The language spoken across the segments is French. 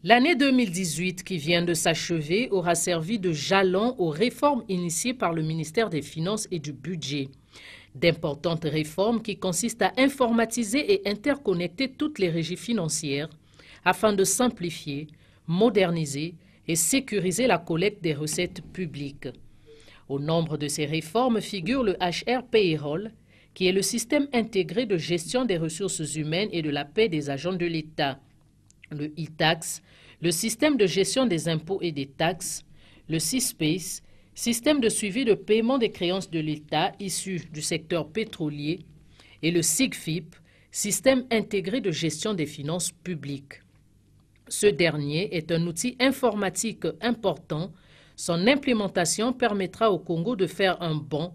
L'année 2018 qui vient de s'achever aura servi de jalon aux réformes initiées par le ministère des Finances et du Budget. D'importantes réformes qui consistent à informatiser et interconnecter toutes les régies financières afin de simplifier, moderniser et sécuriser la collecte des recettes publiques. Au nombre de ces réformes figure le HR Payroll, qui est le système intégré de gestion des ressources humaines et de la paie des agents de l'État, le e-tax, le système de gestion des impôts et des taxes, le CISPACE, système de suivi de paiement des créances de l'État issues du secteur pétrolier, et le SIGFIP, système intégré de gestion des finances publiques. Ce dernier est un outil informatique important. Son implémentation permettra au Congo de faire un bond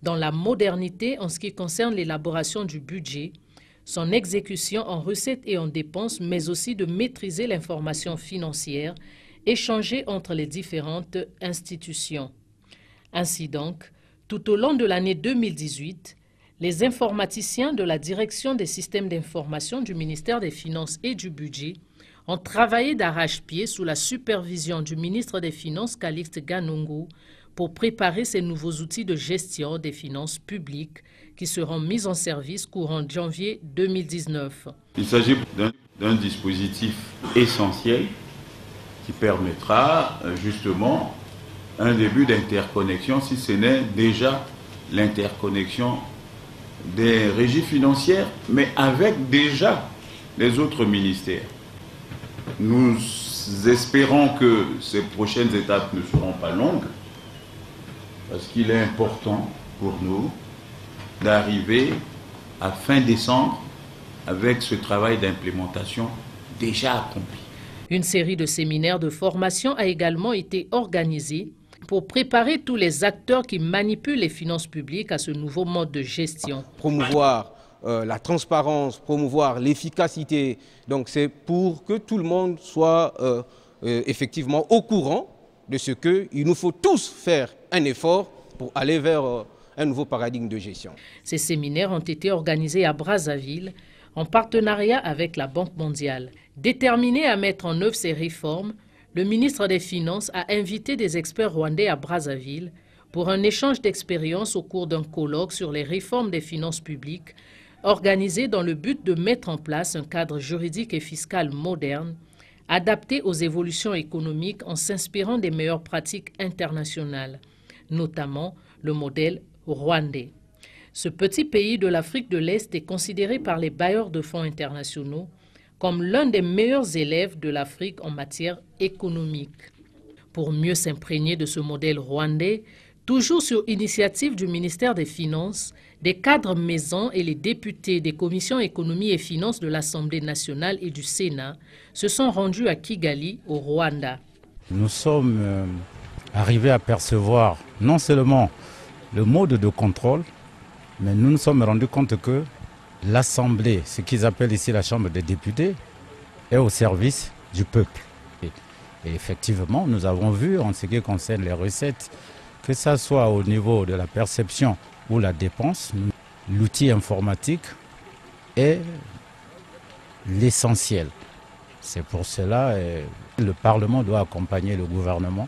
dans la modernité en ce qui concerne l'élaboration du budget, son exécution en recettes et en dépenses, mais aussi de maîtriser l'information financière échangée entre les différentes institutions. Ainsi donc, tout au long de l'année 2018, les informaticiens de la Direction des systèmes d'information du ministère des Finances et du Budget ont travaillé d'arrache-pied sous la supervision du ministre des Finances Calixte Ganongo pour préparer ces nouveaux outils de gestion des finances publiques qui seront mis en service courant janvier 2019. Il s'agit d'un dispositif essentiel qui permettra justement un début d'interconnexion, si ce n'est déjà l'interconnexion des régies financières, mais avec déjà les autres ministères. Nous espérons que ces prochaines étapes ne seront pas longues, parce qu'il est important pour nous d'arriver à fin décembre avec ce travail d'implémentation déjà accompli. Une série de séminaires de formation a également été organisée pour préparer tous les acteurs qui manipulent les finances publiques à ce nouveau mode de gestion. Promouvoir la transparence, promouvoir l'efficacité, donc c'est pour que tout le monde soit effectivement au courant de ce qu'il nous faut tous faire un effort pour aller vers un nouveau paradigme de gestion. Ces séminaires ont été organisés à Brazzaville en partenariat avec la Banque mondiale. Déterminé à mettre en œuvre ces réformes, le ministre des Finances a invité des experts rwandais à Brazzaville pour un échange d'expériences au cours d'un colloque sur les réformes des finances publiques organisé dans le but de mettre en place un cadre juridique et fiscal moderne adapté aux évolutions économiques en s'inspirant des meilleures pratiques internationales, notamment le modèle rwandais. Ce petit pays de l'Afrique de l'Est est considéré par les bailleurs de fonds internationaux comme l'un des meilleurs élèves de l'Afrique en matière économique. Pour mieux s'imprégner de ce modèle rwandais, toujours sur initiative du ministère des Finances, des cadres maisons et les députés des commissions économie et finances de l'Assemblée nationale et du Sénat se sont rendus à Kigali, au Rwanda. Nous sommes arrivés à percevoir non seulement le mode de contrôle, mais nous nous sommes rendus compte que l'Assemblée, ce qu'ils appellent ici la Chambre des députés, est au service du peuple. Et effectivement, nous avons vu en ce qui concerne les recettes, que ce soit au niveau de la perception ou la dépense, l'outil informatique est l'essentiel. C'est pour cela que le Parlement doit accompagner le gouvernement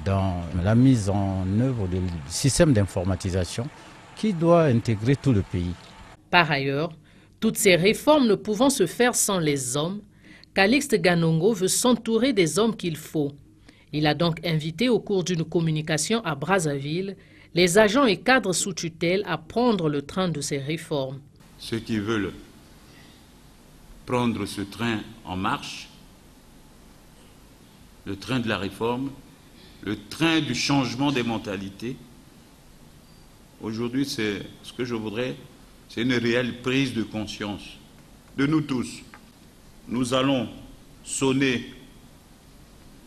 dans la mise en œuvre du système d'informatisation qui doit intégrer tout le pays. Par ailleurs, toutes ces réformes ne pouvant se faire sans les hommes, Calixte Ganongo veut s'entourer des hommes qu'il faut. Il a donc invité au cours d'une communication à Brazzaville les agents et cadres sous tutelle à prendre le train de ces réformes. Ceux qui veulent prendre ce train en marche, le train de la réforme, le train du changement des mentalités, aujourd'hui, c'est ce que je voudrais, c'est une réelle prise de conscience de nous tous. Nous allons sonner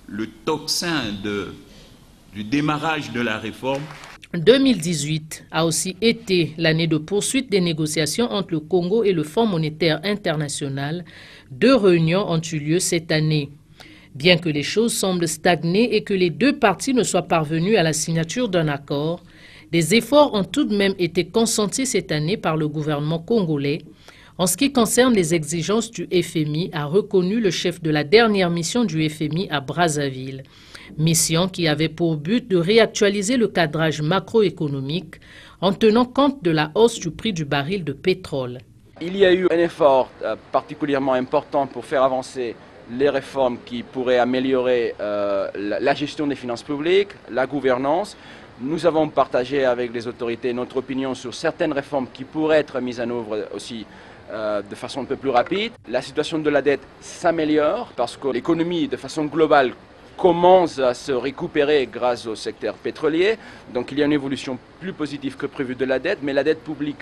le tocsin du démarrage de la réforme. 2018 a aussi été l'année de poursuite des négociations entre le Congo et le Fonds monétaire international. 2 réunions ont eu lieu cette année. Bien que les choses semblent stagner et que les 2 parties ne soient parvenues à la signature d'un accord, des efforts ont tout de même été consentis cette année par le gouvernement congolais En ce qui concerne les exigences du FMI, a reconnu le chef de la dernière mission du FMI à Brazzaville. Mission qui avait pour but de réactualiser le cadrage macroéconomique en tenant compte de la hausse du prix du baril de pétrole. Il y a eu un effort particulièrement important pour faire avancer les réformes qui pourraient améliorer la gestion des finances publiques, la gouvernance. Nous avons partagé avec les autorités notre opinion sur certaines réformes qui pourraient être mises en œuvre aussi de façon un peu plus rapide. La situation de la dette s'améliore parce que l'économie de façon globale commence à se récupérer grâce au secteur pétrolier. Donc il y a une évolution plus positive que prévu de la dette, mais la dette publique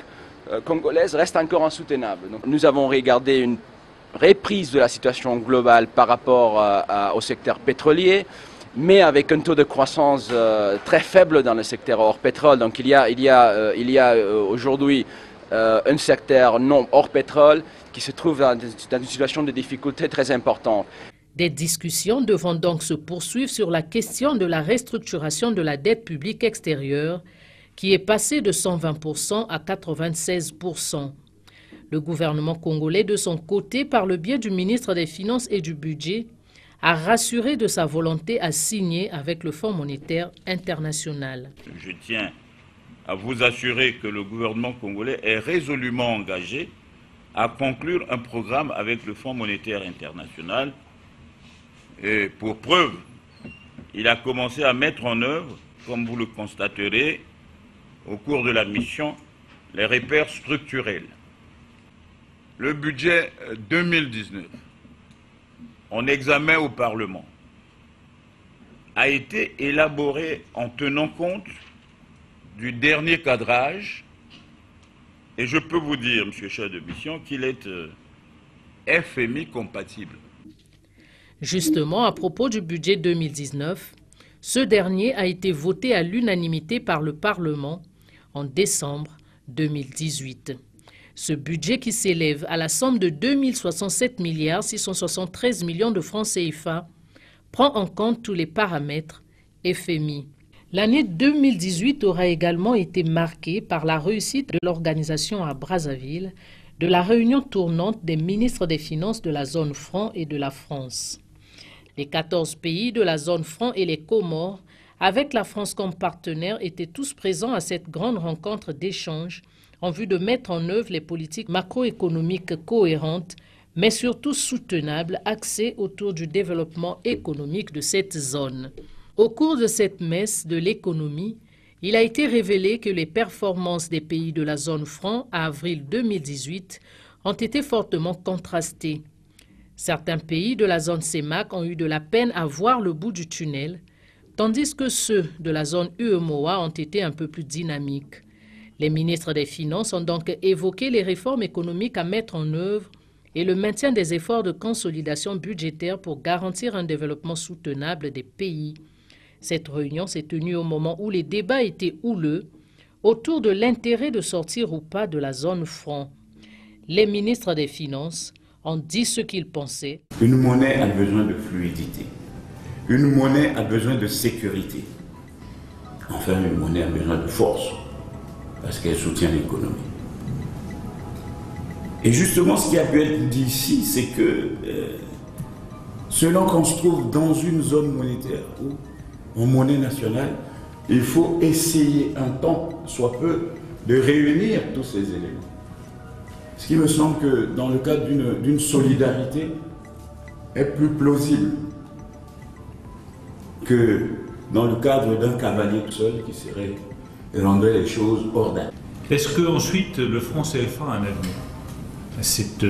congolaise reste encore insoutenable. Donc, nous avons regardé une reprise de la situation globale par rapport au secteur pétrolier, mais avec un taux de croissance très faible dans le secteur hors pétrole. Donc il y a aujourd'hui un secteur non hors pétrole qui se trouve dans une situation de difficulté très importante. Des discussions devront donc se poursuivre sur la question de la restructuration de la dette publique extérieure qui est passée de 120% à 96%. Le gouvernement congolais, de son côté, par le biais du ministre des Finances et du Budget, a rassuré de sa volonté à signer avec le Fonds monétaire international. Je tiens à vous assurer que le gouvernement congolais est résolument engagé à conclure un programme avec le Fonds monétaire international. Et pour preuve, il a commencé à mettre en œuvre, comme vous le constaterez, au cours de la mission, les repères structurels. Le budget 2019, en examen au Parlement, a été élaboré en tenant compte du dernier cadrage, et je peux vous dire, monsieur chef de mission, qu'il est FMI compatible. Justement, à propos du budget 2019, ce dernier a été voté à l'unanimité par le Parlement en décembre 2018. Ce budget qui s'élève à la somme de 2067 673 millions de francs CFA prend en compte tous les paramètres FMI. L'année 2018 aura également été marquée par la réussite de l'organisation à Brazzaville de la réunion tournante des ministres des Finances de la zone franc et de la France. Les 14 pays de la zone franc et les Comores, avec la France comme partenaire, étaient tous présents à cette grande rencontre d'échange en vue de mettre en œuvre les politiques macroéconomiques cohérentes, mais surtout soutenables, axées autour du développement économique de cette zone. Au cours de cette messe de l'économie, il a été révélé que les performances des pays de la zone franc à avril 2018 ont été fortement contrastées. Certains pays de la zone CEMAC ont eu de la peine à voir le bout du tunnel, tandis que ceux de la zone UEMOA ont été un peu plus dynamiques. Les ministres des Finances ont donc évoqué les réformes économiques à mettre en œuvre et le maintien des efforts de consolidation budgétaire pour garantir un développement soutenable des pays. Cette réunion s'est tenue au moment où les débats étaient houleux autour de l'intérêt de sortir ou pas de la zone franc. Les ministres des Finances ont dit ce qu'ils pensaient. Une monnaie a besoin de fluidité. Une monnaie a besoin de sécurité. Enfin, une monnaie a besoin de force, parce qu'elle soutient l'économie. Et justement, ce qui a pu être dit ici, c'est que selon qu'on se trouve dans une zone monétaire ou en monnaie nationale, il faut essayer un temps, soit peu, de réunir tous ces éléments. Ce qui me semble que dans le cadre d'une solidarité est plus plausible que dans le cadre d'un cavalier tout seul qui serait rendrait les choses hors date. Est-ce qu'ensuite le franc CFA a un avenir? C'est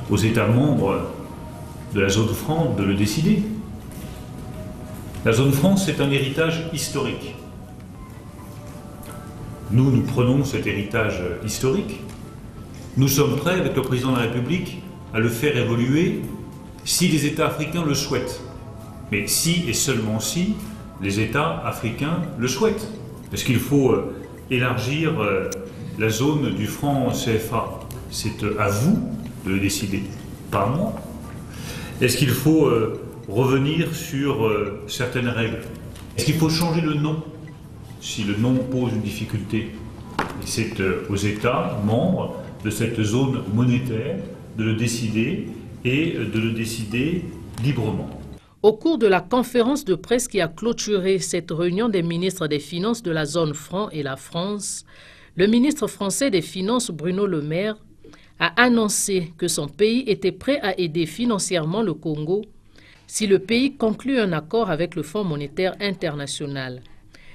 aux États membres de la zone franc de le décider. La zone franc, c'est un héritage historique. Nous prenons cet héritage historique. Nous sommes prêts, avec le président de la République, à le faire évoluer si les États africains le souhaitent. Mais si et seulement si les États africains le souhaitent. Est-ce qu'il faut élargir la zone du franc CFA? C'est à vous de le décider, pas à moi. Est-ce qu'il faut revenir sur certaines règles? Est-ce qu'il faut changer le nom si le nom pose une difficulté? C'est aux États membres de cette zone monétaire de le décider et de le décider librement. Au cours de la conférence de presse qui a clôturé cette réunion des ministres des Finances de la zone franc et la France, le ministre français des Finances Bruno Le Maire a annoncé que son pays était prêt à aider financièrement le Congo si le pays conclut un accord avec le Fonds monétaire international.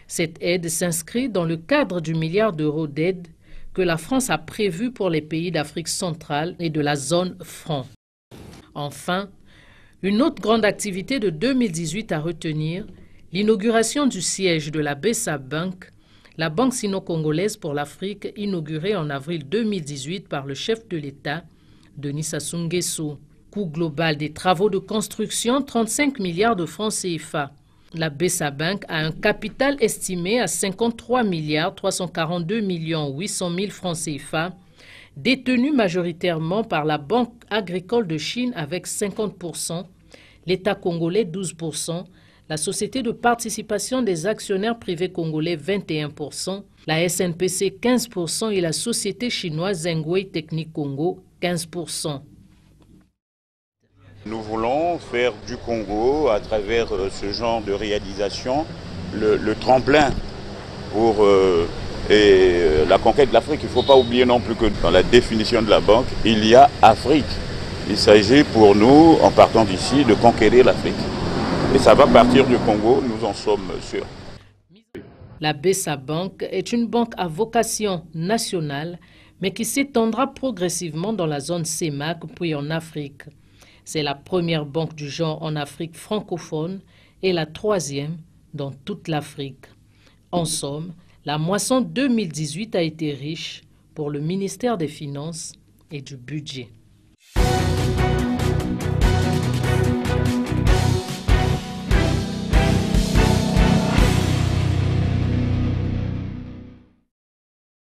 Cette aide s'inscrit dans le cadre du milliard d'euros d'aide que la France a prévu pour les pays d'Afrique centrale et de la zone franc. Enfin, une autre grande activité de 2018 à retenir, l'inauguration du siège de la BESA Bank, la banque sino-congolaise pour l'Afrique, inaugurée en avril 2018 par le chef de l'État, Denis Sassou Nguesso. Coût global des travaux de construction, 35 milliards de francs CFA. La BESA Bank a un capital estimé à 53 milliards 342 millions 800 000 francs CFA, détenu majoritairement par la Banque agricole de Chine avec 50%, l'État congolais 12%, la Société de participation des actionnaires privés congolais 21%, la SNPC 15% et la Société chinoise Zhengwei Technique Congo 15%. Nous voulons faire du Congo, à travers ce genre de réalisation, le tremplin pour la conquête de l'Afrique. Il ne faut pas oublier non plus que dans la définition de la banque, il y a Afrique. Il s'agit pour nous, en partant d'ici, de conquérir l'Afrique. Et ça va partir du Congo, nous en sommes sûrs. La BESA Bank est une banque à vocation nationale, mais qui s'étendra progressivement dans la zone CEMAC puis en Afrique. C'est la première banque du genre en Afrique francophone et la troisième dans toute l'Afrique. En somme, la moisson 2018 a été riche pour le ministère des Finances et du Budget.